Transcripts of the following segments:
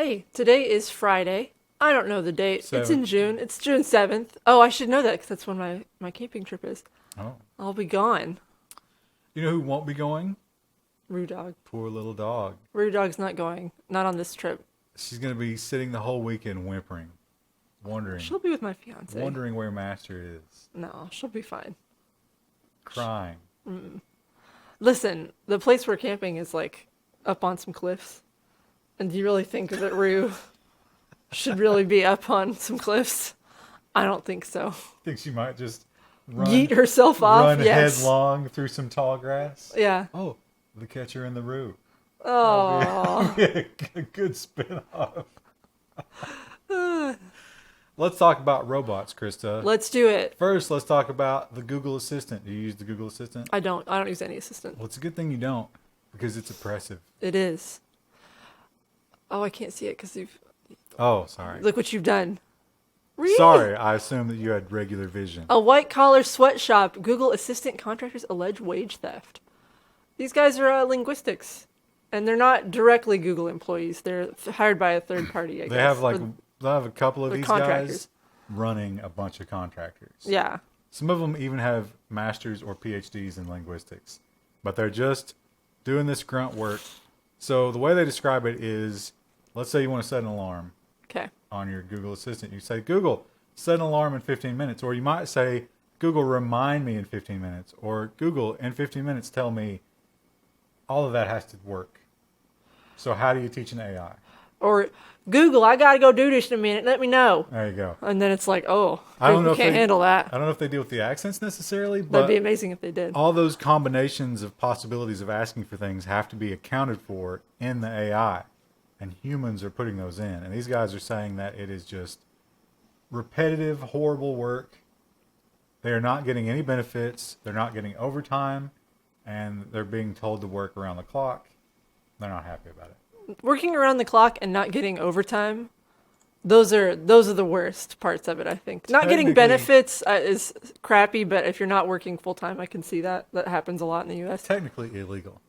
Hey, today is Friday. I don't know the date. It's in 7th. June. It's June 7th. Oh, I should know that because that's when my camping trip is. Oh. I'll be gone. You know who won't be going? Rue Dog. Poor little dog. Rue Dog's not going. Not on this trip. She's going to be sitting the whole weekend whimpering, She'll be with my fiance. wondering where Master is, No, she'll be fine. crying. Listen, the place we're camping is like up on some cliffs. And do you really think that Rue should really be up on some cliffs? I don't think so. Think she might just run, Yeet herself off? run Yes. headlong through some tall grass. Yeah. Oh, the catcher in the Rue. Oh. That'd be a good spin-off. Let's talk about robots, Krista. Let's do it. First, let's talk about the Google Assistant. Do you use the Google Assistant? I don't use any assistant. Well, it's a good thing you don't, because it's oppressive. It is. Oh, I can't see it because you've... Oh, sorry. Look what you've done. Really? Sorry, I assumed that you had regular vision. A white-collar sweatshop. Google Assistant contractors allege wage theft. These guys are linguistics. And they're not directly Google employees. They're hired by a third party, I guess. They'll have a couple of these contractors. guys running a bunch of contractors. Yeah. Some of them even have masters or PhDs in linguistics. But they're just doing this grunt work. So the way they describe it is, let's say you want to set an alarm Okay. on your Google Assistant. You say, Google, set an alarm in 15 minutes. Or you might say, Google, remind me in 15 minutes. Or Google, in 15 minutes, tell me. All of that has to work. So how do you teach an AI? Or Google, I got to go do this in a minute. Let me know. There you go. And then it's like, oh, I don't know we if can't handle that. I don't know if they deal with the accents necessarily, but That'd be amazing if they did. all those combinations of possibilities of asking for things have to be accounted for in the AI. And humans are putting those in. And these guys are saying that it is just repetitive, horrible work. They are not getting any benefits. They're not getting overtime. And they're being told to work around the clock. They're not happy about it. Working around the clock and not getting overtime, those are the worst parts of it, I think. Not getting Technically- benefits is crappy, but if you're not working full time, I can see that. That happens a lot in the U.S. Technically illegal.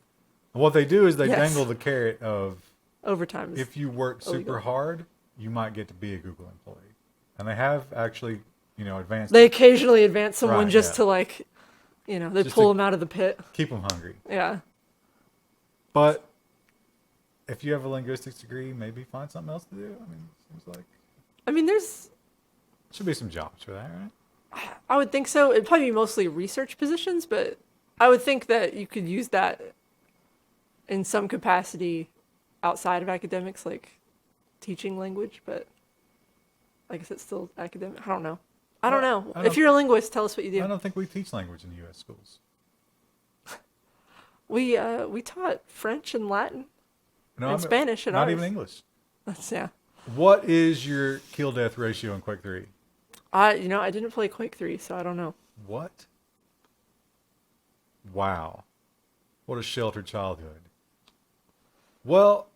And what they do is they Yes. dangle the carrot of, Overtime is if you work super illegal. hard, you might get to be a Google employee. And they have actually, advanced. They occasionally advance someone Right, just yeah. to like, they Just pull to- them out of the pit. keep them hungry. Yeah. But if you have a linguistics degree, maybe find something else to do. I mean, it seems like I mean, should be some jobs for that, right? I would think so. It'd probably be mostly research positions, but I would think that you could use that in some capacity outside of academics, like teaching language, but I guess it's still academic. I don't know. I don't know. I If don't- you're a linguist, tell us what you do. I don't think we teach language in U.S. schools. We taught French and Latin No, and Spanish at not ours. even English. That's, yeah. What is your kill death ratio in Quake 3? I didn't play Quake 3, so I don't know. What? Wow. What a sheltered childhood. Well,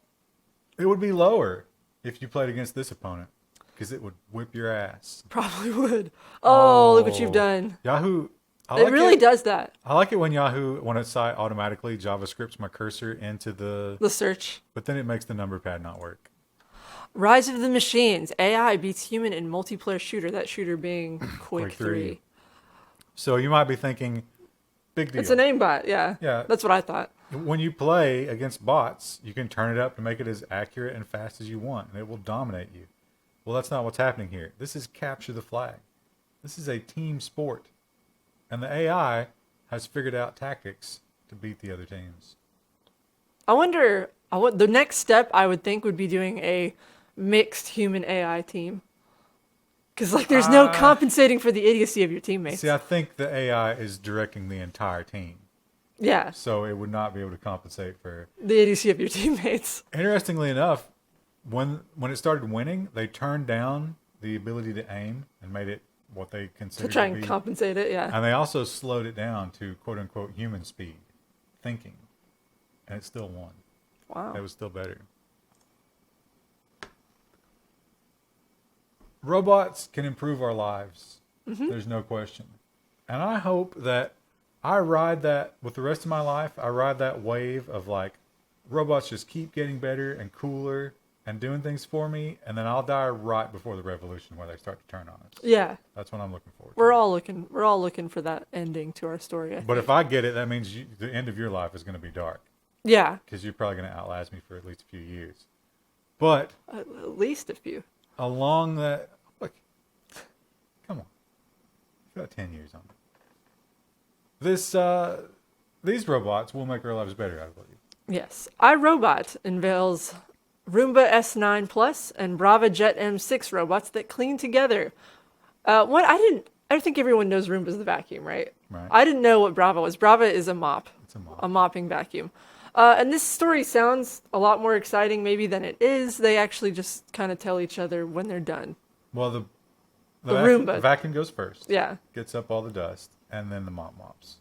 it would be lower if you played against this opponent, because it would whip your ass. Probably would. Oh, look what you've done. Yahoo. It really does that. I like it when Yahoo, when a site automatically JavaScripts my cursor into the search. but then it makes the number pad not work. Rise of the Machines. AI beats human in multiplayer shooter. That shooter being Quake 3. So you might be thinking, big deal. It's an aimbot, yeah. Yeah. That's what I thought. When you play against bots, you can turn it up to make it as accurate and fast as you want, and it will dominate you. Well, that's not what's happening here. This is capture the flag. This is a team sport. And the AI has figured out tactics to beat the other teams. I wonder, the next step I would think would be doing a mixed human AI team. Because there's no compensating for the idiocy of your teammates. See, I think the AI is directing the entire team. Yeah, So it would not be able to compensate for... the idiocy of your teammates. Interestingly enough, when it started winning, they turned down the ability to aim and made it what they To considered try to and be. compensate it, yeah. And they also slowed it down to quote-unquote human speed, thinking. And it still won. Wow. It was still better. Robots can improve our lives. Mm-hmm. There's no question. And I hope that I ride that with the rest of my life. I ride that wave of robots just keep getting better and cooler and doing things for me, and then I'll die right before the revolution where they start to turn on us. Yeah. That's what I'm looking forward to. We're all looking for that ending to our story. I But think. if I get it, that means the end of your life is going to be dark. Yeah. Because you're probably going to outlast me for at least a few years. But At least a few. along that, look, come on, you've got 10 years on it. These robots will make our lives better, I believe. Yes. iRobot unveils Roomba S9 Plus and Braava Jet M6 robots that clean together. I don't think everyone knows Roomba's the vacuum, right? Right. I didn't know what Braava was. Braava is a mop. It's a mop. A mopping vacuum. And this story sounds a lot more exciting maybe than it is. They actually just kind of tell each other when they're done. Well, the Roomba. vacuum goes first. Yeah. Gets up all the dust, and then the mop mops.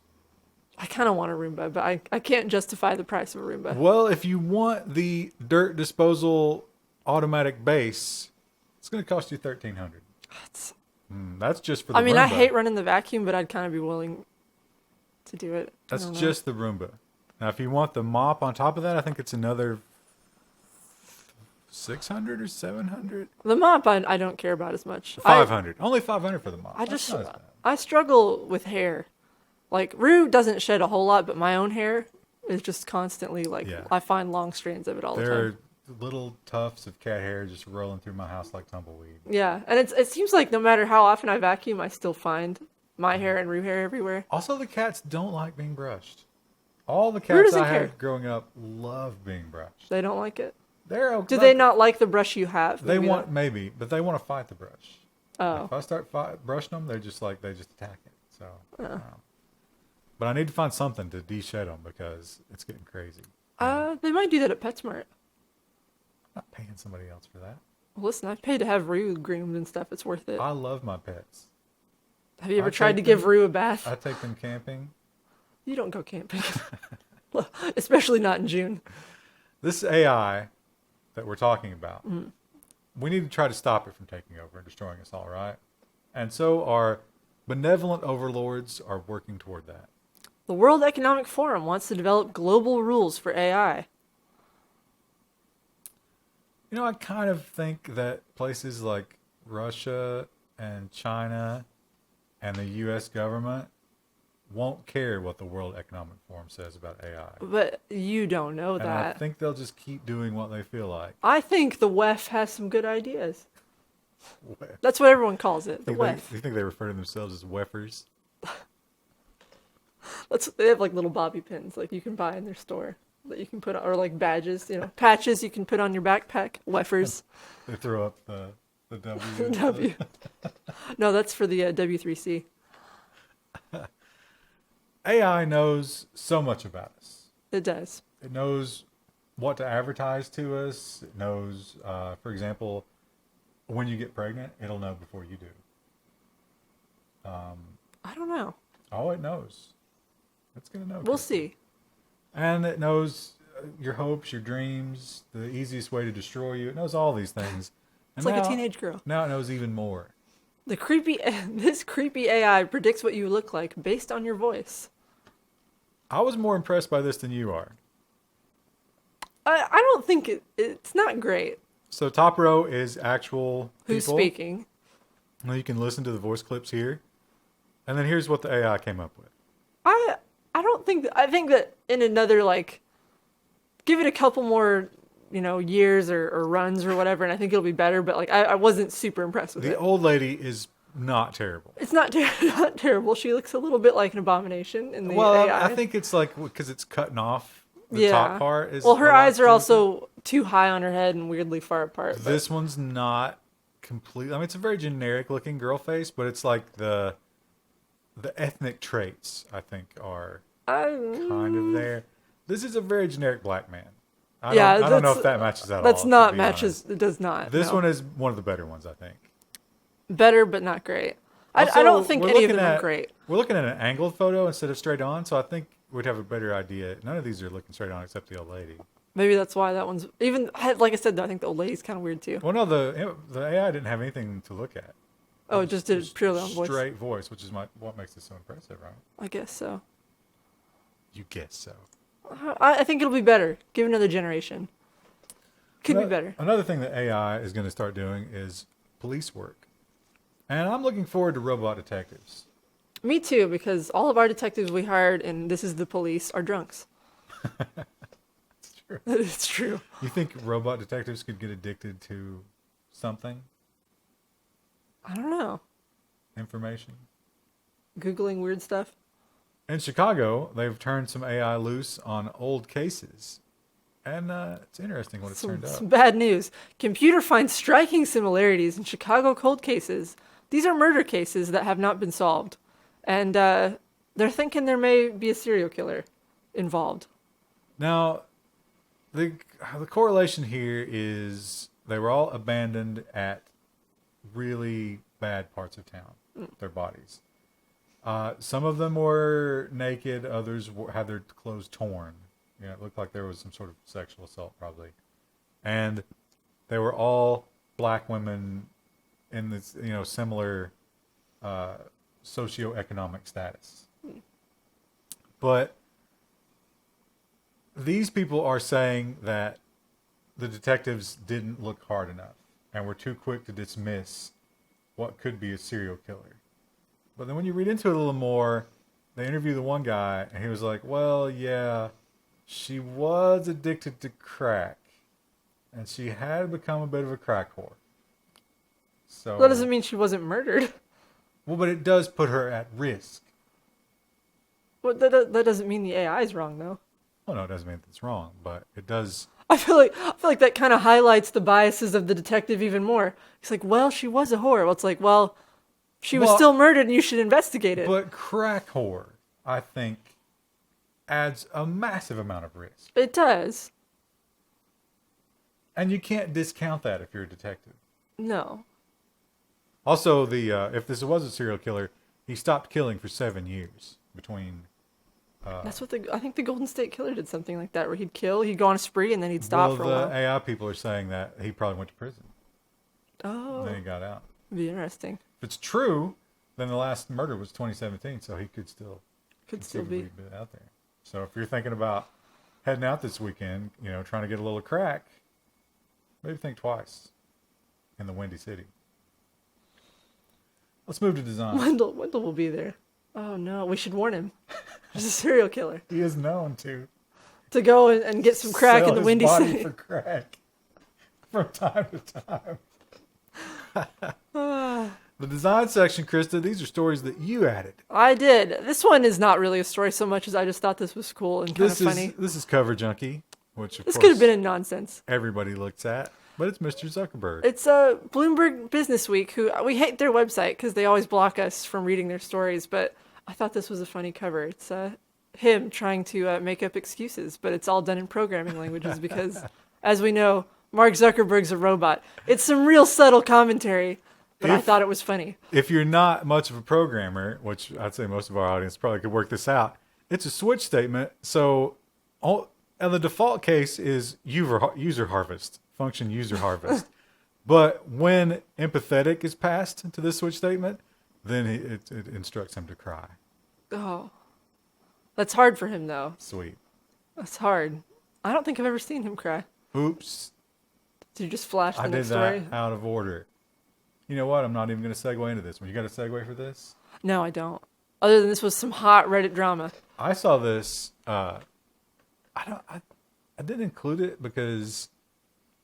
I kind of want a Roomba, but I can't justify the price of a Roomba. Well, if you want the dirt disposal automatic base, it's going to cost you $1,300. That's just for the Roomba. I hate running the vacuum, but I'd kind of be willing to do it. That's just the Roomba. Now, if you want the mop on top of that, I think it's another 600 or 700. The mop, I don't care about as much. 500. Only 500 for the mop. I struggle with hair. Like, Rue doesn't shed a whole lot, but my own hair is just constantly, I find long strands of it all the time. There are little tufts of cat hair just rolling through my house like tumbleweed. Yeah, and it seems like no matter how often I vacuum, I still find my hair and Rue hair everywhere. Also, the cats don't like being brushed. All the cats I had growing up love being brushed. They don't like it? They're okay. Do they not like the brush you have? They want, but they want to fight the brush. Oh. If I start brushing them, they just attack it. So, but I need to find something to de-shed them because it's getting crazy. They might do that at PetSmart. I'm not paying somebody else for that. Well, listen, I've paid to have Rue groomed and stuff. It's worth it. I love my pets. Have you ever tried to give Rue a bath? I take them camping. You don't go camping. Especially not in June. This AI that we're talking about, we need to try to stop it from taking over and destroying us all, right? And so our benevolent overlords are working toward that. The World Economic Forum wants to develop global rules for AI. You know, I kind of think that places like Russia and China and the U.S. government won't care what the World Economic Forum says about AI. But you don't know that. And I think they'll just keep doing what they feel like. I think the WEF has some good ideas. WEF. That's what everyone calls it, the WEF. You think they refer to themselves as WEFers? They have like little bobby pins like you can buy in their store that you can put on, or like badges, patches you can put on your backpack. WEFers. They throw up the W. W. No, that's for the W3C. AI knows so much about us. It does. It knows what to advertise to us. It knows, for example, when you get pregnant, it'll know before you do. I don't know. Oh, it knows. It's going to know. We'll see. And it knows your hopes, your dreams, the easiest way to destroy you. It knows all these things. It's like a teenage girl. Now it knows even more. This creepy AI predicts what you look like based on your voice. I was more impressed by this than you are. I don't think it's not great. So top row is actual Who's people. speaking? Now you can listen to the voice clips here. And then here's what the AI came up with. I think that in another, give it a couple more, years or runs or whatever, and I think it'll be better, but I wasn't super impressed with it. The old lady is not terrible. It's not terrible. She looks a little bit like an abomination in the AI. I think it's because it's cutting off the top part. Her eyes are also too high on her head and weirdly far apart. This one's not complete. It's a very generic looking girl face, but it's like the ethnic traits, I think, are kind of there. This is a very generic black man. I don't know if that matches at all. That's not matches. Honest. It does not. This one is one of the better ones, I think. Better, but not great. Also, I don't think any of them are great. We're looking at an angled photo instead of straight on, so I think we'd have a better idea. None of these are looking straight on except the old lady. Maybe that's why that one's... Even, like I said, though, I think the old lady's kind of weird, too. Well, no, the AI didn't have anything to look at. Oh, it just did purely on voice. Straight voice, which is what makes it so impressive, right? I guess so. You guess so. I think it'll be better. Give it another generation. Could be better. Another thing that AI is going to start doing is police work. And I'm looking forward to robot detectives. Me too, because all of our detectives we hired in This Is the Police are drunks. It's true. It's true. You think robot detectives could get addicted to something? I don't know. Information? Googling weird stuff. In Chicago, they've turned some AI loose on old cases. And it's interesting what it's turned up. Some bad news. Computer finds striking similarities in Chicago cold cases. These are murder cases that have not been solved. And they're thinking there may be a serial killer involved. Now, the correlation here is they were all abandoned at really bad parts of town, their bodies. Some of them were naked, others had their clothes torn. You know, it looked like there was some sort of sexual assault probably. And they were all black women in this, similar socioeconomic status. But these people are saying that the detectives didn't look hard enough and were too quick to dismiss what could be a serial killer. But then when you read into it a little more, they interview the one guy and he was like, well, yeah, she was addicted to crack and she had become a bit of a crack whore. So That doesn't mean she wasn't murdered. Well, but it does put her at risk. Well, that doesn't mean the AI is wrong, though. Well, no, it doesn't mean it's wrong, but it does. I feel like that kind of highlights the biases of the detective even more. He's like, well, she was a whore. Well, it's like, well, she was still murdered and you should investigate it. But crack whore, I think, adds a massive amount of risk. It does. And you can't discount that if you're a detective. No. Also, if this was a serial killer, he stopped killing for 7 years between. That's what I think the Golden State Killer did something like that, where he'd go on a spree and then he'd stop for a while. The AI people are saying that he probably went to prison. Oh. And then he got out. It'd be interesting. If it's true, then the last murder was 2017, so he could still be out there. So if you're thinking about heading out this weekend, trying to get a little crack, maybe think twice in the Windy City. Let's move to design. Wendell will be there. Oh no, we should warn him. He's a serial killer. He is known to go and get some crack in the Windy City. For crack from time to time. The design section, Krista, these are stories that you added. I did. This one is not really a story so much as I just thought this was cool and kind of funny. This is Coverjunkie, which of this course could have been in nonsense. Everybody looks at, but it's Mr. Zuckerberg. It's Bloomberg Businessweek, who we hate their website because they always block us from reading their stories, but I thought this was a funny cover. It's him trying to make up excuses, but it's all done in programming languages because, as we know, Mark Zuckerberg's a robot. It's some real subtle commentary, but I thought it was funny. If you're not much of a programmer, which I'd say most of our audience probably could work this out, it's a switch statement. So, and the default case is user harvest, function user harvest. But when empathetic is passed to this switch statement, then it instructs him to cry. Oh, that's hard for him, though. Sweet. That's hard. I don't think I've ever seen him cry. Oops. Did you just flash the next story? I story? did that out of order. You know what? I'm not even going to segue into this one. You got a segue for this? No, I don't. Other than this was some hot Reddit drama. I saw this. I didn't include it because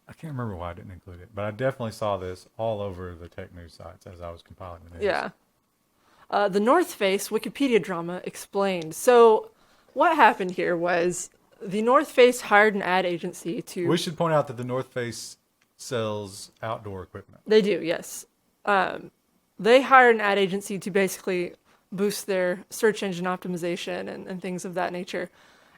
I can't remember why I didn't include it, but I definitely saw this all over the tech news sites as I was compiling the news. Yeah. The North Face Wikipedia drama explained. So what happened here was the North Face hired an ad agency to... We should point out that the North Face sells outdoor equipment. They do, yes. They hired an ad agency to basically boost their search engine optimization and things of that nature.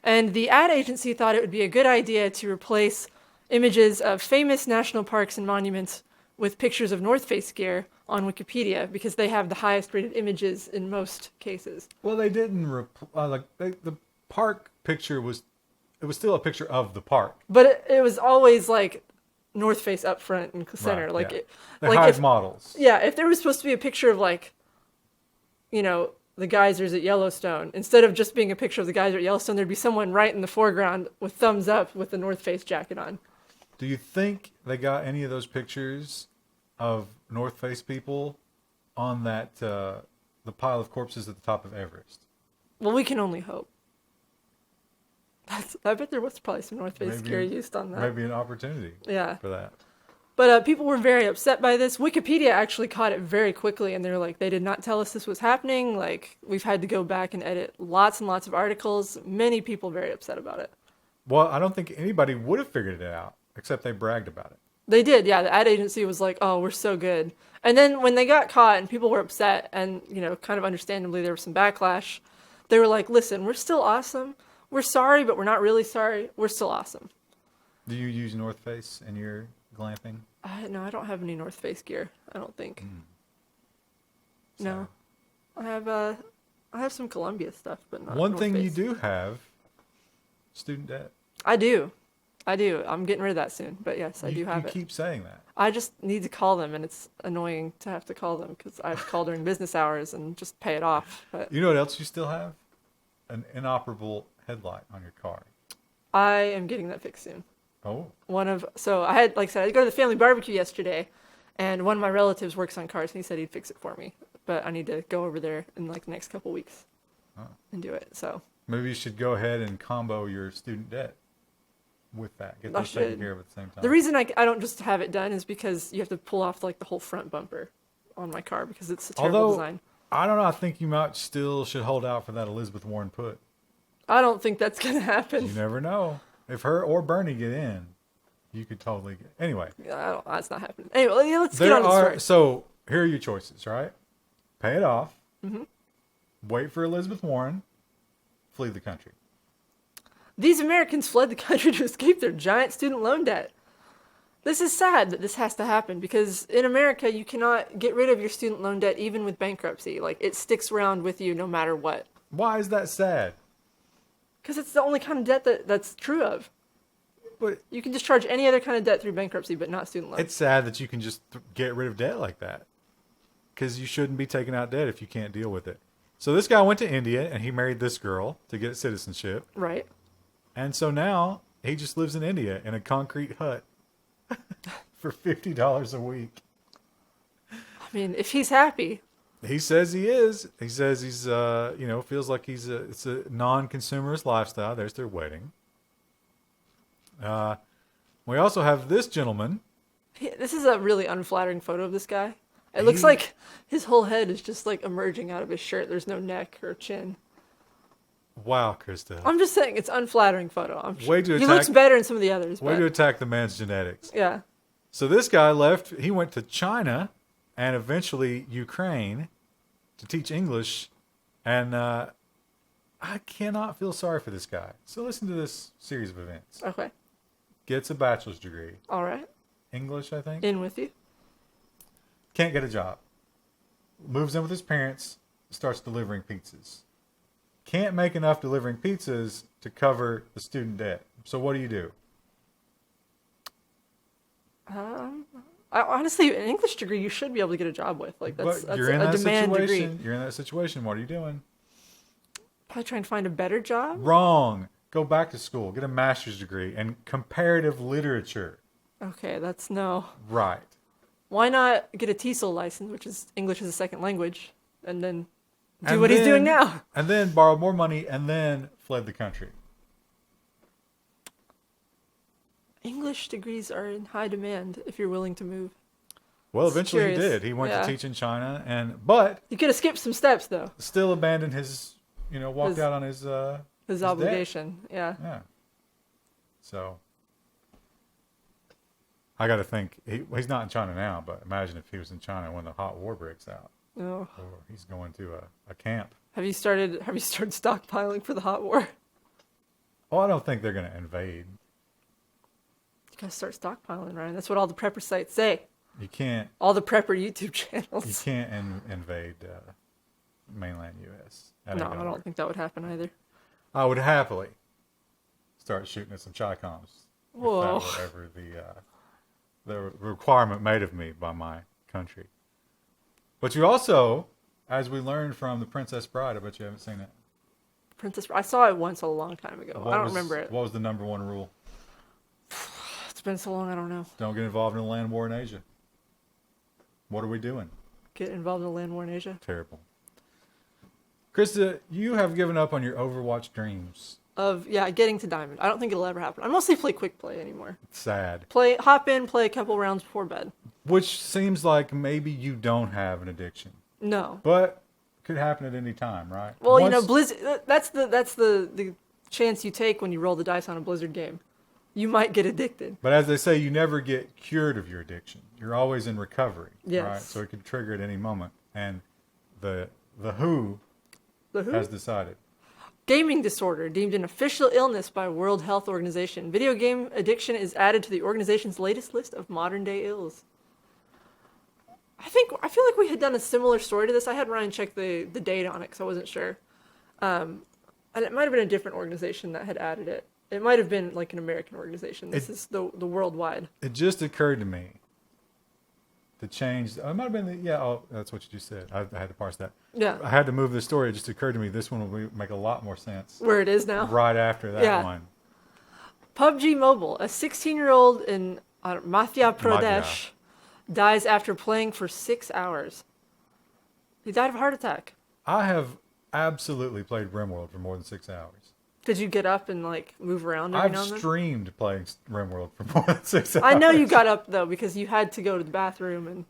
And the ad agency thought it would be a good idea to replace images of famous national parks and monuments with pictures of North Face gear on Wikipedia because they have the highest rated images in most cases. Well, they didn't the park picture was still a picture of the park, but it was always like North Face up front and center. Right, they hired models. Yeah, if there was supposed to be a picture of the geysers at Yellowstone, instead of just being a picture of the geyser at Yellowstone, there'd be someone right in the foreground with thumbs up with the North Face jacket on. Do you think they got any of those pictures of North Face people on that the pile of corpses at the top of Everest? Well, we can only hope. I bet there was probably some North Face gear used on that. Maybe an opportunity for that. But people were very upset by this. Wikipedia actually caught it very quickly, and they're like, they did not tell us this was happening. Like, we've had to go back and edit lots and lots of articles. Many people very upset about it. Well, I don't think anybody would have figured it out, except they bragged about it. They did, yeah. The ad agency was like, oh, we're so good. And then when they got caught and people were upset, and, you know, kind of understandably there was some backlash, they were like, listen, we're still awesome. We're sorry, but we're not really sorry. We're still awesome. Do you use North Face in your glamping? No, I don't have any North Face gear. I don't think. No, I have some Columbia stuff, but not One North thing Face. you do have, student debt. I do. I'm getting rid of that soon, but yes, I do have it. You keep saying that. I just need to call them, and it's annoying to have to call them because I have to call during business hours and just pay it off. But You know what else you still have? An inoperable headlight on your car. I am getting that fixed soon. Oh. So I had, like I said, I had to go to the family barbecue yesterday, and one of my relatives works on cars, and he said he'd fix it for me. But I need to go over there in like the next couple weeks and do it. So maybe you should go ahead and combo your student debt with that. Get those taken care of at the same time. The reason I don't just have it done is because you have to pull off like the whole front bumper on my car because it's a terrible design. I don't know. I think you might still should hold out for that Elizabeth Warren put. I don't think that's going to happen. You never know. If her or Bernie get in, you could totally get... Anyway. That's not happening. Anyway, let's get on the story. So here are your choices, right? Pay it off. Mm-hmm. Wait for Elizabeth Warren. Flee the country. These Americans fled the country to escape their giant student loan debt. This is sad that this has to happen because in America, you cannot get rid of your student loan debt even with bankruptcy. Like, it sticks around with you no matter what. Why is that sad? Because it's the only kind of debt that's true of. But you can discharge any other kind of debt through bankruptcy, but not student loans. It's sad that you can just get rid of debt like that. Because you shouldn't be taking out debt if you can't deal with it. So this guy went to India and he married this girl to get citizenship. Right. And so now he just lives in India in a concrete hut for $50 a week. I mean, if he's happy. He says he is. He says he's, feels like it's a non-consumerist lifestyle. There's their wedding. We also have this gentleman. This is a really unflattering photo of this guy. It looks like his whole head is just like emerging out of his shirt. There's no neck or chin. Wow, Krista. I'm just saying it's unflattering photo. I'm sure. He looks better in some of the others. Way to attack the man's genetics. Yeah. So this guy left. He went to China and eventually Ukraine to teach English. And I cannot feel sorry for this guy. So listen to this series of events. Okay. Gets a bachelor's degree. All right. English, I think. In with you. Can't get a job. Moves in with his parents. Starts delivering pizzas. Can't make enough delivering pizzas to cover the student debt. So what do you do? Honestly, an English degree you should be able to get a job with. Like that's a demand degree. You're in that situation. What are you doing? Probably trying to find a better job. Wrong. Go back to school. Get a master's degree in comparative literature. Okay, that's no. Right. Why not get a TESOL license, which is English as a second language, and then do what he's doing now? And then borrow more money and then fled the country. English degrees are in high demand if you're willing to move. Well, eventually he did. He went to teach in China, but you could have skipped some steps though. Still abandoned his, walked out on his obligation. Debt. Yeah. So I got to think he's not in China now, but imagine if he was in China when the hot war breaks out. Oh. Or he's going to a camp. Have you started stockpiling for the hot war? Oh, I don't think they're going to invade. You gotta start stockpiling, Ryan. That's what all the prepper sites say. You can't. All the prepper YouTube channels. You can't invade mainland U.S. No, I don't think that would happen either. I would happily start shooting at some Chi-Coms. Whoa. If that were ever the requirement made of me by my country. But you also, as we learned from The Princess Bride, I bet you haven't seen it. I saw it once a long time ago. I don't remember it. What was the number one rule? It's been so long, I don't know. Don't get involved in a land war in Asia. What are we doing? Get involved in a land war in Asia. Terrible. Krista, you have given up on your Overwatch dreams. Getting to Diamond. I don't think it'll ever happen. I mostly play quick play anymore. Sad. Hop in, play a couple rounds before bed. Which seems like maybe you don't have an addiction. No. But could happen at any time, right? Well, Blizzard. That's the chance you take when you roll the dice on a Blizzard game. You might get addicted. But as they say, you never get cured of your addiction. You're always in recovery. Yes. Right? So it could trigger at any moment. And the WHO has decided. Gaming disorder deemed an official illness by World Health Organization. Video game addiction is added to the organization's latest list of modern day ills. I feel like we had done a similar story to this. I had Ryan check the data on it because I wasn't sure. And it might have been a different organization that had added it. It might have been like an American organization. This is the worldwide. It just occurred to me to change. It might have been that's what you just said. I had to parse that. Yeah. I had to move the story. It just occurred to me this one will make a lot more sense. Where it is now? Right after that one. PUBG Mobile. A 16-year-old in Madhya Pradesh dies after playing for 6 hours. He died of a heart attack. I have absolutely played RimWorld for more than 6 hours. Did you get up and move around every now and then? I've streamed playing RimWorld for more than 6 hours. I know you got up though because you had to go to the bathroom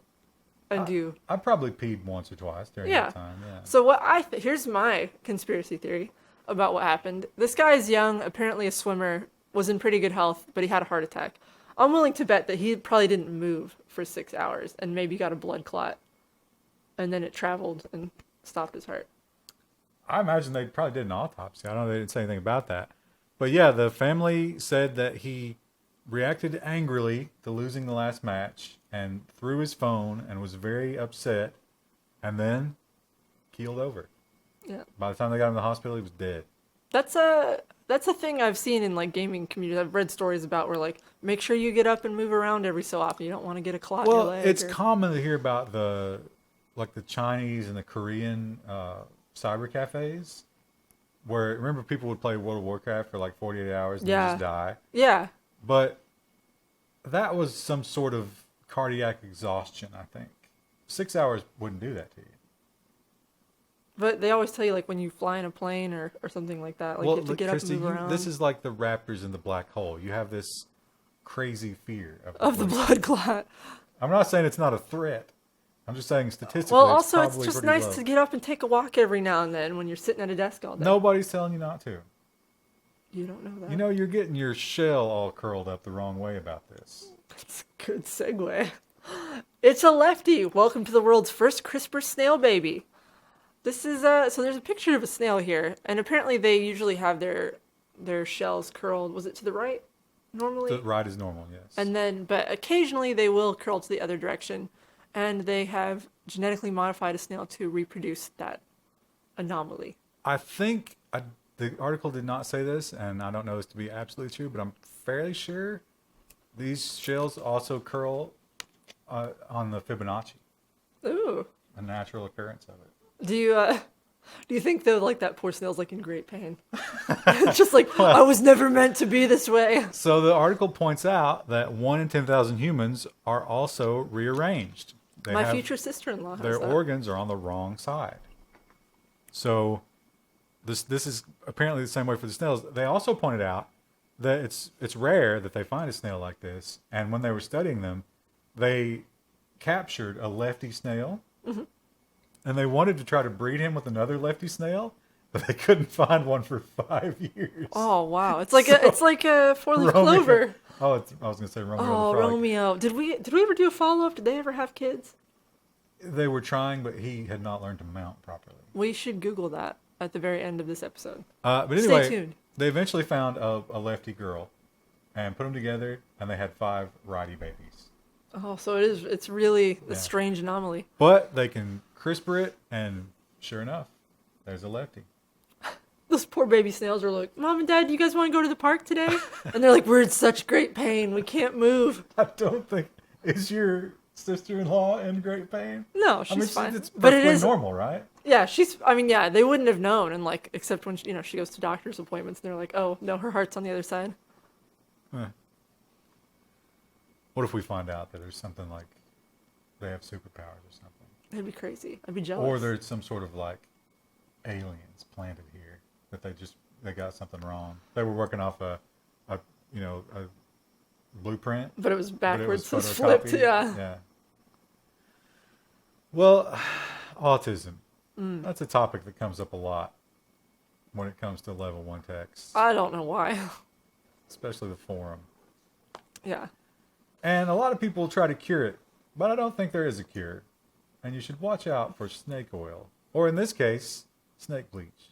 and do. I probably peed once or twice during that time. Yeah. So here's my conspiracy theory about what happened. This guy is young, apparently a swimmer, was in pretty good health, but he had a heart attack. I'm willing to bet that he probably didn't move for 6 hours and maybe got a blood clot, and then it traveled and stopped his heart. I imagine they probably did an autopsy. I don't know, they didn't say anything about that. But yeah, the family said that he reacted angrily to losing the last match and threw his phone and was very upset and then keeled over. Yeah. By the time they got him to the hospital, he was dead. That's a thing I've seen in gaming communities. I've read stories about where make sure you get up and move around every so often. You don't want to get a clot in your leg. Well, it's common to hear about the Chinese and the Korean cyber cafes where, remember, people would play World of Warcraft for 48 hours and then just die? Yeah. But that was some sort of cardiac exhaustion, I think. 6 hours wouldn't do that to you. But they always tell you when you fly in a plane or something like that, you have to get Christy, up and move around. This is like the raptors in the black hole. You have this crazy fear of the blood clot. I'm not saying it's not a threat. I'm just saying statistically. Well, also it's just nice to get up and take a walk every now and then when you're sitting at a desk all day. Nobody's telling you not to. You don't know that. You're getting your shell all curled up the wrong way about this. That's a good segue. It's a Lefty. Welcome to the world's first Crispr snail baby. This is so there's a picture of a snail here, and apparently they usually have their shells curled. Was it to the right normally? The right is normal, yes. But occasionally they will curl to the other direction, and they have genetically modified a snail to reproduce that anomaly. I think the article did not say this, and I don't know this to be absolutely true, but I'm fairly sure these shells also curl on the Fibonacci. Ooh. A natural occurrence of it. Do you think though that poor snail's in great pain? It's just I was never meant to be this way. So the article points out that 1 in 10,000 humans are also rearranged. My future sister-in-law has their that. organs are on the wrong side. So this is apparently the same way for the snails. They also pointed out that it's rare that they find a snail like this, and when they were studying them, they captured a lefty snail. Mm-hmm. And they wanted to try to breed him with another lefty snail, but they couldn't find one for 5 years. Oh wow! It's like a four-leaf clover. I was going to say Romeo. Oh, the frog. Romeo! Did we ever do a follow-up? Did they ever have kids? They were trying, but he had not learned to mount properly. We should Google that at the very end of this episode. But anyway, stay tuned. They eventually found a lefty girl, and put them together, and they had 5 righty babies. Oh, so it's really a strange anomaly. But they can CRISPR it, and sure enough, there's a lefty. Those poor baby snails are like, Mom and Dad, you guys want to go to the park today? And they're like, we're in such great pain. We can't move. I don't think... Is your sister-in-law in great pain? No, she's fine. It's but it is normal, right? Yeah, they wouldn't have known. And except when she goes to doctor's appointments and they're like, oh, no, her heart's on the other side. Huh. What if we find out that there's something like they have superpowers or something? That'd be crazy. I'd be jealous. Or there's some sort of like aliens planted here that they got something wrong. They were working off a blueprint, but it was backwards. But it was flipped. photocopied. Yeah. Yeah. Well, autism. That's a topic that comes up a lot when it comes to level 1 texts, I don't know why. especially the forum. Yeah. And a lot of people try to cure it, but I don't think there is a cure. And you should watch out for snake oil, or in this case, snake bleach.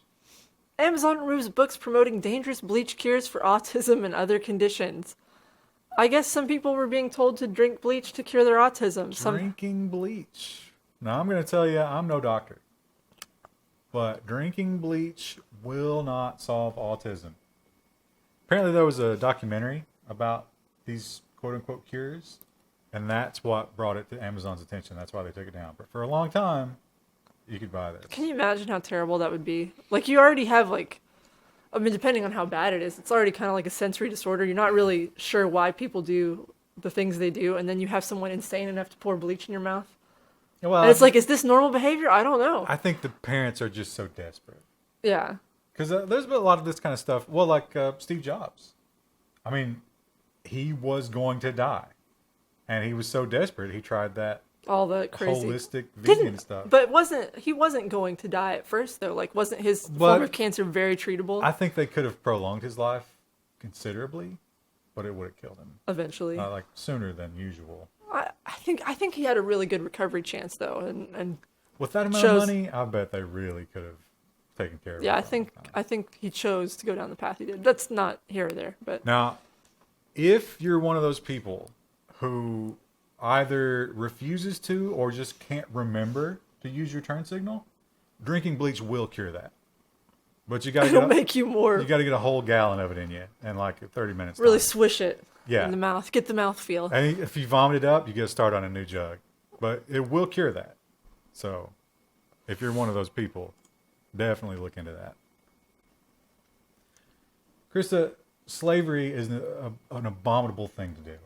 Amazon removes books promoting dangerous bleach cures for autism and other conditions. I guess some people were being told to drink bleach to cure their autism. Drinking bleach. Now, I'm going to tell you, I'm no doctor. But drinking bleach will not solve autism. Apparently, there was a documentary about these quote-unquote cures, and that's what brought it to Amazon's attention. That's why they took it down. But for a long time, you could buy this. Can you imagine how terrible that would be? Like, you already have, like, I mean, depending on how bad it is, it's already kind of like a sensory disorder. You're not really sure why people do the things they do, and then you have someone insane enough to pour bleach in your mouth. Well, And it's like, is this normal behavior? I don't know. I think the parents are just so desperate. Yeah. Because there's been a lot of this kind of stuff. Well, like Steve Jobs. I mean, he was going to die. And he was so desperate, he tried that All the crazy holistic vegan stuff. But he wasn't going to die at first, though. Like, wasn't his form of cancer very treatable? I think they could have prolonged his life considerably, but it would have killed him. Eventually. Like sooner than usual. I think he had a really good recovery chance, though. And With that amount of money, I bet they really could have taken care of it. Yeah, I think he chose to go down the path he did. That's not here or there, but now, if you're one of those people who either refuses to or just can't remember to use your turn signal, drinking bleach will cure that. But you got it'll make you more. You got to get a whole gallon of it in you in like 30 minutes. Really time. swish it in the mouth. Get the mouth feel. And if you vomit it up, you got to start on a new jug. But it will cure that. So, if you're one of those people, definitely look into that. Krista, slavery is an abominable thing to do.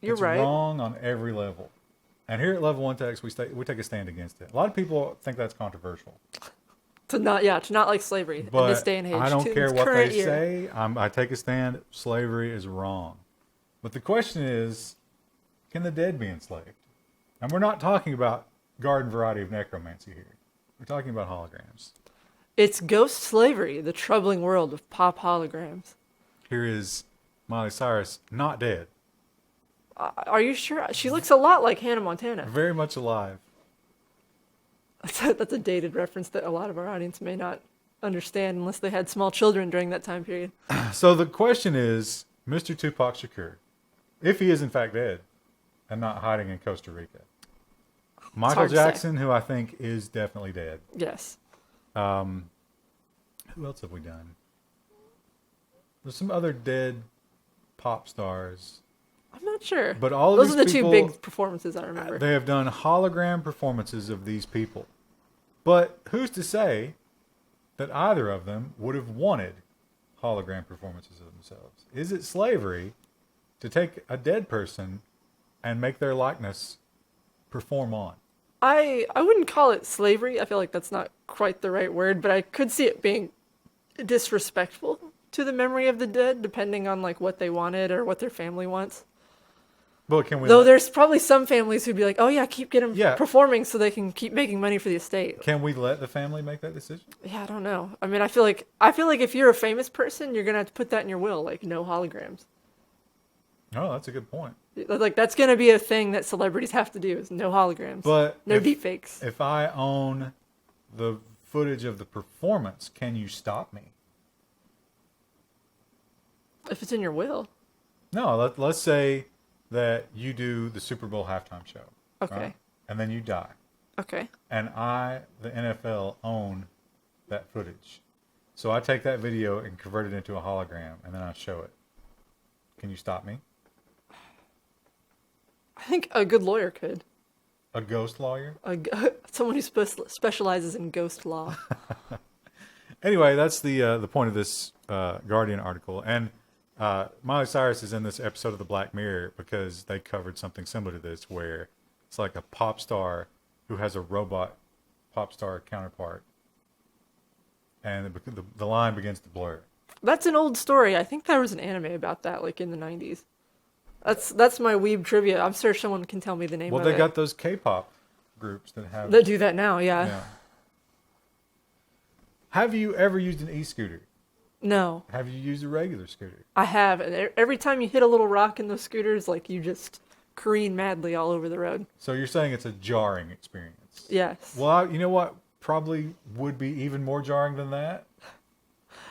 You're it's right. Wrong on every level. And here at Level 1 Text, we take a stand against it. A lot of people think that's controversial. To not like slavery But in this day and age. I don't care what they year. say. I take a stand. Slavery is wrong. But the question is, can the dead be enslaved? And we're not talking about garden variety of necromancy here. We're talking about holograms. It's ghost slavery, the troubling world of pop holograms. Here is Miley Cyrus, not dead. Are you sure? She looks a lot like Hannah Montana. Very much alive. That's a dated reference that a lot of our audience may not understand unless they had small children during that time period. So the question is, Mr. Tupac Shakur, if he is in fact dead and not hiding in Costa Rica. Michael Jackson, who I think is definitely dead. Yes. Who else have we done? There's some other dead pop stars. I'm not sure. But all of those these are the people, two big performances I remember. They have done hologram performances of these people. But who's to say that either of them would have wanted hologram performances of themselves? Is it slavery to take a dead person and make their likeness perform on? I wouldn't call it slavery. I feel like that's not quite the right word, but I could see it being disrespectful to the memory of the dead, depending on like what they wanted or what their family wants. Well, can we? Though there's probably some families who'd be like, "Oh yeah, get them performing so they can keep making money for the estate." Can we let the family make that decision? Yeah, I don't know. I mean, I feel like if you're a famous person, you're gonna have to put that in your will, like no holograms. Oh, that's a good point. Like that's gonna be a thing that celebrities have to do is no holograms, but no deep fakes. If I own the footage of the performance, can you stop me? If it's in your will. No, let's say that you do the Super Bowl halftime show. Okay. Right? And then you die. Okay. And I, the NFL, own that footage. So I take that video and convert it into a hologram, and then I show it. Can you stop me? I think a good lawyer could. A ghost lawyer? Someone who specializes in ghost law. Anyway, that's the point of this Guardian article. And Miley Cyrus is in this episode of the Black Mirror because they covered something similar to this, where it's like a pop star who has a robot pop star counterpart, and the line begins to blur. That's an old story. I think there was an anime about that, like in the 90s. That's my weeb trivia. I'm sure someone can tell me the name of it. Well, they got those K-pop groups that do that now, yeah. Have you ever used an e-scooter? No. Have you used a regular scooter? I have. And every time you hit a little rock in those scooters, like you just careen madly all over the road. So you're saying it's a jarring experience? Yes. Well, you know what probably would be even more jarring than that?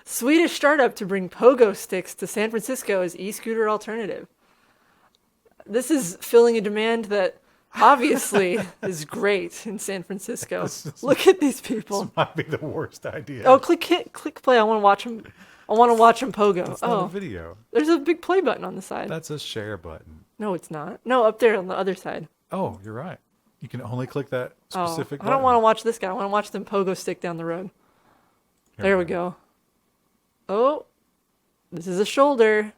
Swedish startup to bring Pogo sticks to San Francisco as e-scooter alternative. This is filling a demand that obviously is great in San Francisco. Look at these people. This might be the worst idea. Oh, click play. I want to watch them. I want to watch them Pogo. That's not a video. There's a big play button on the side. That's a share button. No, it's not. No, up there on the other side. Oh, you're right. You can only click that specific button. I don't want to watch this guy. I want to watch them Pogo stick down the road. There we go. Oh, this is a shoulder.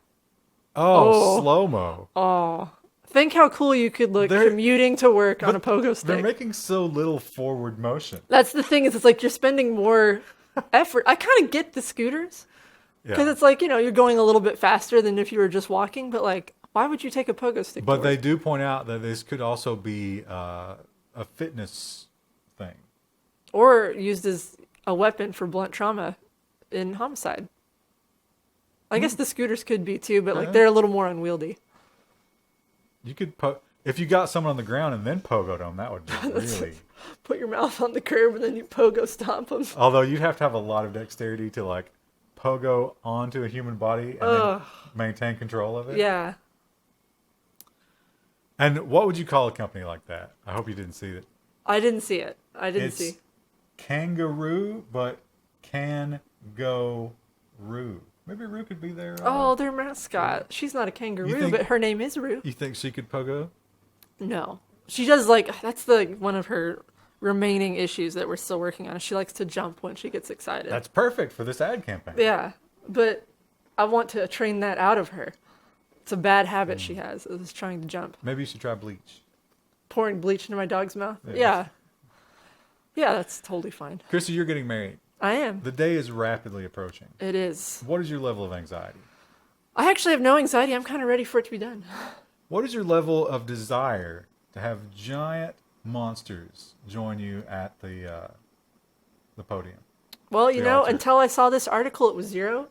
Oh, slow-mo. Oh, think how cool you could look commuting to work on a Pogo stick. They're making so little forward motion. That's the thing, is it's like you're spending more effort. I kind of get the scooters. Because it's like, you're going a little bit faster than if you were just walking. But like, why would you take a Pogo stick? But they do point out that this could also be a fitness thing. Or used as a weapon for blunt trauma in homicide. I guess the scooters could be too, but like they're a little more unwieldy. You could if you got someone on the ground and then pogoed them, that would be really... Put your mouth on the curb and then you pogo stomp them. Although you'd have to have a lot of dexterity to like pogo onto a human body and then maintain control of it. Yeah. And what would you call a company like that? I hope you didn't see it. I didn't see it. It's kangaroo, but can-go-roo. Maybe Roo could be there. Their mascot. She's not a kangaroo, but her name is Roo. You think she could pogo? No. She does that's one of her remaining issues that we're still working on. She likes to jump when she gets excited. That's perfect for this ad campaign. Yeah, but I want to train that out of her. It's a bad habit she has, is trying to jump. Maybe you should try bleach. Pouring bleach into my dog's mouth? Yeah. Yeah, that's totally fine. Chrissy, you're getting married. I am. The day is rapidly approaching. It is. What is your level of anxiety? I actually have no anxiety. I'm kind of ready for it to be done. What is your level of desire to have giant monsters join you at the podium? Well, until I saw this article, it was 0.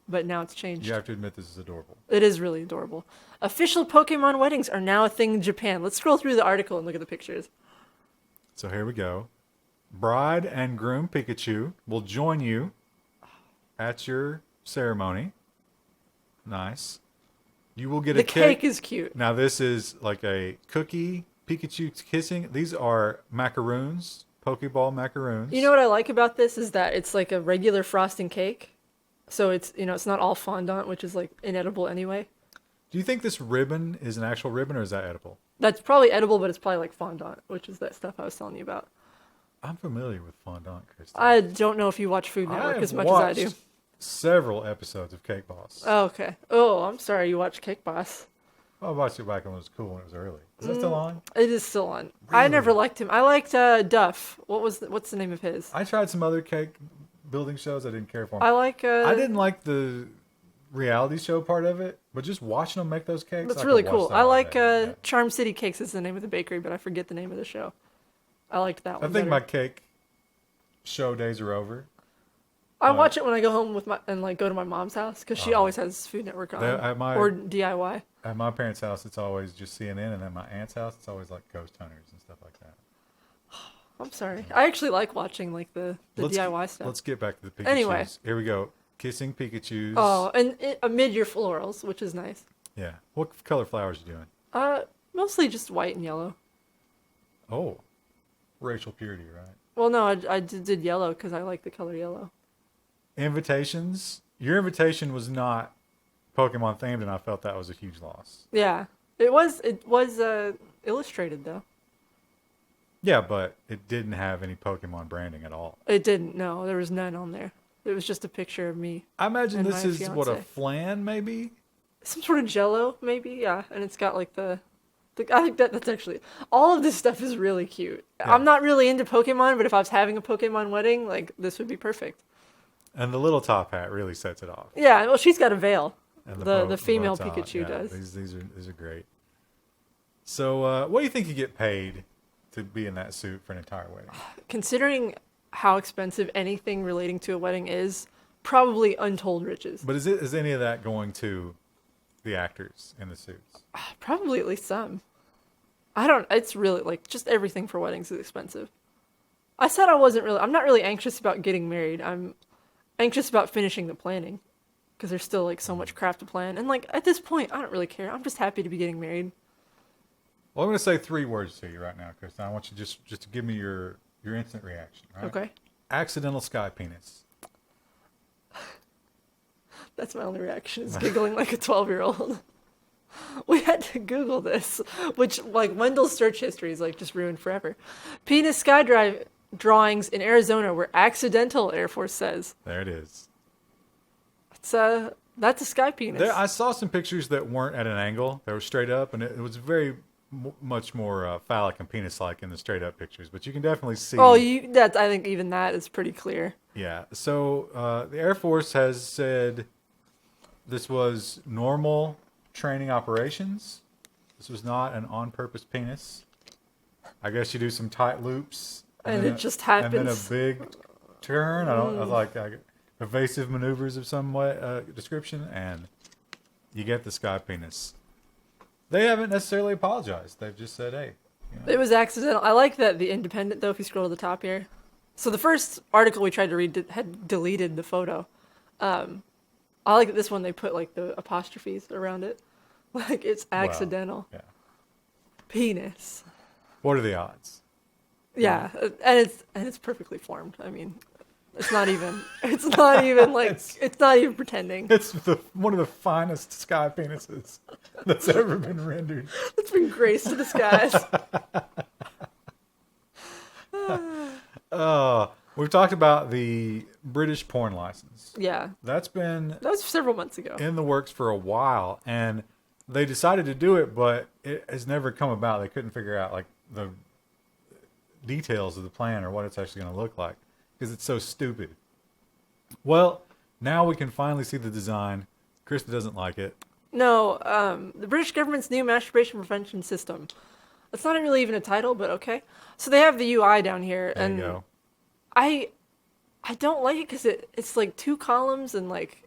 But now it's changed. You have to admit this is adorable. It is really adorable. Official Pokemon weddings are now a thing in Japan. Let's scroll through the article and look at the pictures. So here we go. Bride and groom Pikachu will join you at your ceremony. Nice. You will get a cake. The cake is cute. Now this is like a cookie Pikachu kissing. These are macaroons, Pokeball macaroons. You know what I like about this is that it's like a regular frosting cake. So it's, it's not all fondant, which is like inedible anyway. Do you think this ribbon is an actual ribbon or is that edible? That's probably edible, but it's probably like fondant, which is that stuff I was telling you about. I'm familiar with fondant, Kristen. I don't know if you watch Food Network as much as I do. Several episodes of Cake Boss. Oh, okay. Oh, I'm sorry you watched Cake Boss. I watched it back when it was cool, when it was early. Is that still on? It is still on. Really? I never liked him. I liked Duff. What's the name of his? I tried some other cake building shows. I didn't care for them. I didn't like the reality show part of it, but just watching them make those cakes. That's really cool. I like Charm City Cakes is the name of the bakery, but I forget the name of the show. I liked that one. I think my cake show days are over. I watch it when I go home go to my mom's house because she always has Food Network on or DIY. At my parents' house, it's always just CNN, and at my aunt's house, it's always like ghost hunters and stuff like that. I'm sorry. I actually like watching like the DIY stuff. Let's get back to the Pikachus. Anyway. Here we go. Kissing Pikachus. Oh, and amid your florals, which is nice. Yeah. What color flowers are you doing? Mostly just white and yellow. Oh. Racial purity, right? Well, no, I did yellow because I like the color yellow. Invitations. Your invitation was not Pokemon themed, and I felt that was a huge loss. Yeah. It was illustrated, though. Yeah, but it didn't have any Pokemon branding at all. It didn't, no. There was none on there. It was just a picture of me. I imagine And this my is what, a fiancé. flan maybe? Some sort of jello, maybe, yeah. And it's got like the I think that's actually, all of this stuff is really cute. Yeah. I'm not really into Pokemon, but if I was having a Pokemon wedding, like, this would be perfect. And the little top hat really sets it off. Yeah, well, she's got a veil. And The female bow tie. Pikachu Yeah, does. These are great. So, what do you think you get paid to be in that suit for an entire wedding? Considering how expensive anything relating to a wedding is, probably untold riches. But is any of that going to the actors in the suits? Probably at least some. It's really, like, just everything for weddings is expensive. I said I'm not really anxious about getting married. I'm anxious about finishing the planning. Because there's still, like, so much crap to plan. And, like, at this point, I don't really care. I'm just happy to be getting married. Well, I'm going to say 3 words to you right now, Kristen. I want you just to give me your instant reaction. Right? Okay? Accidental sky penis. That's my only reaction, is giggling like a 12-year-old. We had to Google this, which, like, Wendell's search history is, like, just ruined forever. Penis sky drawings in Arizona were accidental, Air Force says. There it is. That's a sky penis. I saw some pictures that weren't at an angle. They were straight up, and it was very much more phallic and penis-like in the straight-up pictures. But you can definitely see... Oh, I think even that is pretty clear. Yeah. So the Air Force has said this was normal training operations. This was not an on-purpose penis. I guess you do some tight loops. And then it just happens. And then a big turn. I like evasive maneuvers of some way, description, and you get the sky penis. They haven't necessarily apologized. They've just said, hey. You know. It was accidental. I like that The Independent, though, if you scroll to the top here. So the first article we tried to read had deleted the photo. I like that this one, they put, like, the apostrophes around it. Like, it's accidental. Wow. Yeah. Penis. What are the odds? Yeah, and it's perfectly formed. I mean, it's not even like, it's not even pretending. It's one of the finest sky penises that's ever been rendered. It's been graced to the skies. We've talked about the British porn license. Yeah. That was several months ago. In the works for a while, and they decided to do it, but it has never come about. They couldn't figure out, like, the details of the plan or what it's actually going to look like because it's so stupid. Well, now we can finally see the design. Krista doesn't like it. No, the British government's new masturbation prevention system. That's not really even a title, but okay. So they have the UI down here, There and you go. I don't like it because it's like 2 columns and, like,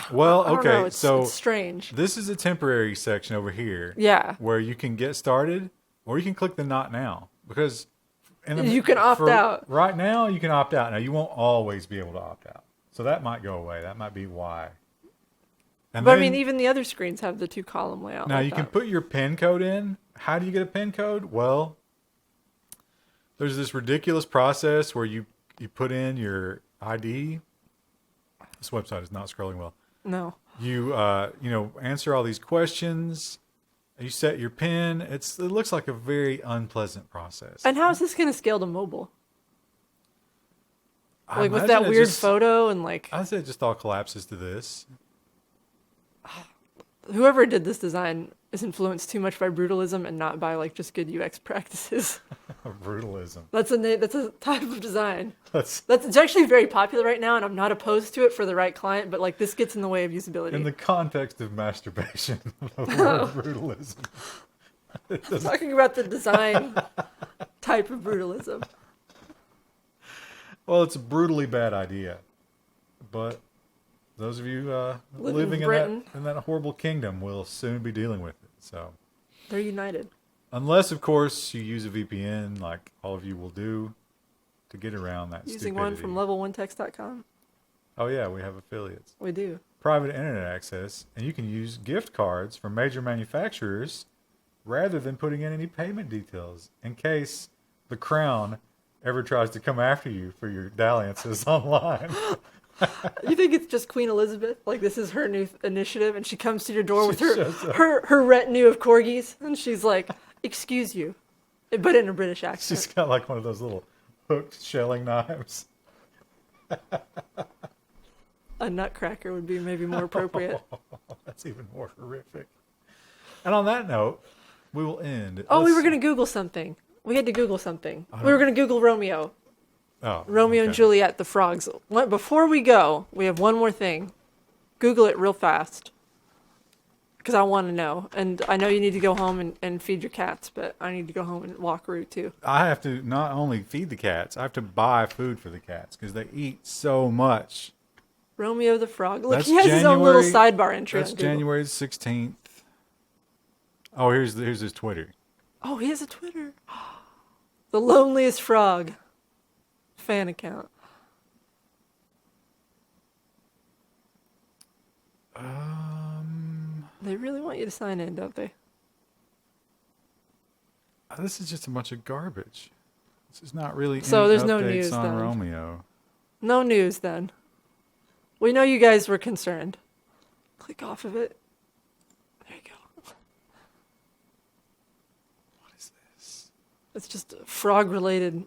Well, I don't okay, know, it's so strange. this is a temporary section over here. Yeah. Where you can get started, or you can click the not now, because You can opt out. Right now, you can opt out. Now, you won't always be able to opt out, so that might go away. That might be why. And But then, I mean, even the other screens have the 2-column layout. now like you can that. put your PIN code in. How do you get a PIN code? Well, there's this ridiculous process where you put in your ID. This website is not scrolling well. No. You answer all these questions. You set your PIN. It looks like a very unpleasant process. And how is this going to scale to mobile? I Like, with imagine that it weird just- photo and, like, I'd say it just all collapses to this. whoever did this design is influenced too much by brutalism and not by, like, just good UX practices. Brutalism. That's a type of design. That's It's actually very popular right now, and I'm not opposed to it for the right client, but, like, this gets in the way of usability. in the context of masturbation. The word brutalism. I'm talking about the design type of brutalism. Well, it's a brutally bad idea, but those of you living in Britain. that horrible kingdom will soon be dealing with it. So, They're united. unless of course you use a VPN, like all of you will do, to get around that Using stupidity. one from level1text.com. Oh yeah, we have affiliates. We do. Private internet access, and you can use gift cards from major manufacturers rather than putting in any payment details in case the Crown ever tries to come after you for your dalliances online. You think it's just Queen Elizabeth? Like, this is her new initiative, and she comes to your door with She shows up. her retinue of corgis, and she's like, "Excuse you," but in a British accent. She's got like one of those little hooked shelling knives. A nutcracker would be maybe more appropriate. That's even more horrific. And on that note, we will end. Oh, we were going to Google something. We had to Google something. We were going to Google Romeo. Oh, Romeo okay. and Juliet, the frogs. Before we go, we have one more thing. Google it real fast. Because I want to know. And I know you need to go home and feed your cats, but I need to go home and walkaroo too. I have to not only feed the cats, I have to buy food for the cats because they eat so much. Romeo the frog. Look, That's he has his own little January- sidebar entry That's on Google. January 16th. Oh, here's his Twitter. Oh, he has a Twitter. The loneliest frog. Fan account. They really want you to sign in, don't they? This is just a bunch of garbage. This is not really So any there's no updates news on then. Romeo. No news then. We know you guys were concerned. Click off of it. There you go. What is this? It's just frog-related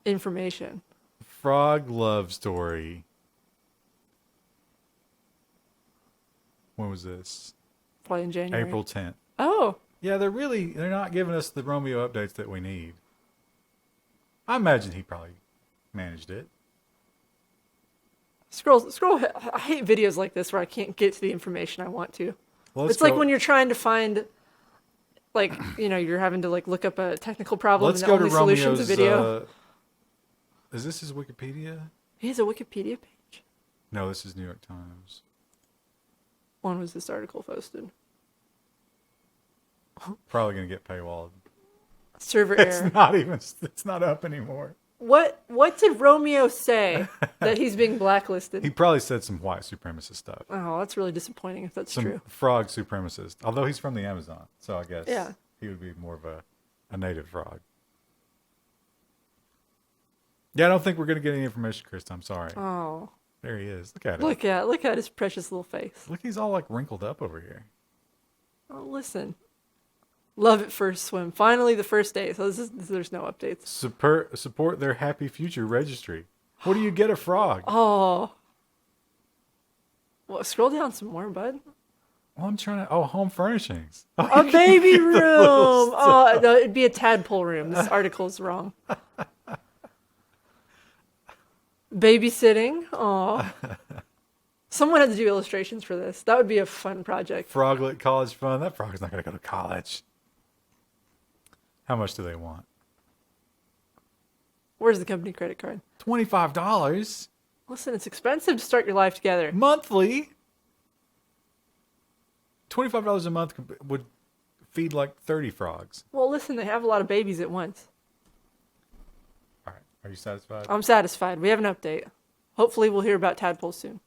information. Frog love story. When was this? Probably in January. April 10th. Oh, Yeah, they're not giving us the Romeo updates that we need. I imagine he probably managed it. scroll. I hate videos like this where I can't get to the information I want to. Well, It's like when you're trying to find, like, you're having to like look up a technical problem let's and the go only to solution's Romeo's. a video. Is this his Wikipedia? He has a Wikipedia page. No, this is New York Times. When was this article posted? Probably gonna get paywalled. Server error. It's not up anymore. What did Romeo say that he's being blacklisted? He probably said some white supremacist stuff. Oh, that's really disappointing if that's Some true. frog supremacist. Although he's from the Amazon, so I guess Yeah. he would be more of a native frog. Yeah, I don't think we're gonna get any information, Chris. I'm sorry. Oh, There he is. Look at him. look at his precious little face. Look, he's all like wrinkled up over here. Oh, listen. Love at first swim. Finally, the first day. So there's no updates. Support their Happy Future registry. What do you get a frog? Oh. Well, scroll down some more, bud. Well, I'm trying to. Oh, home furnishings. A baby room. Oh, no, it'd be a tadpole room. This article's wrong. Babysitting. Oh. Someone had to do illustrations for this. That would be a fun project. Froglet college fund. That frog's not going to go to college. How much do they want? Where's the company credit card? $25 Listen, it's expensive to start your life together. monthly. $25 a month would feed like 30 frogs. Well, listen, they have a lot of babies at once. All right. Are you satisfied? I'm satisfied. We have an update. Hopefully, we'll hear about tadpoles soon.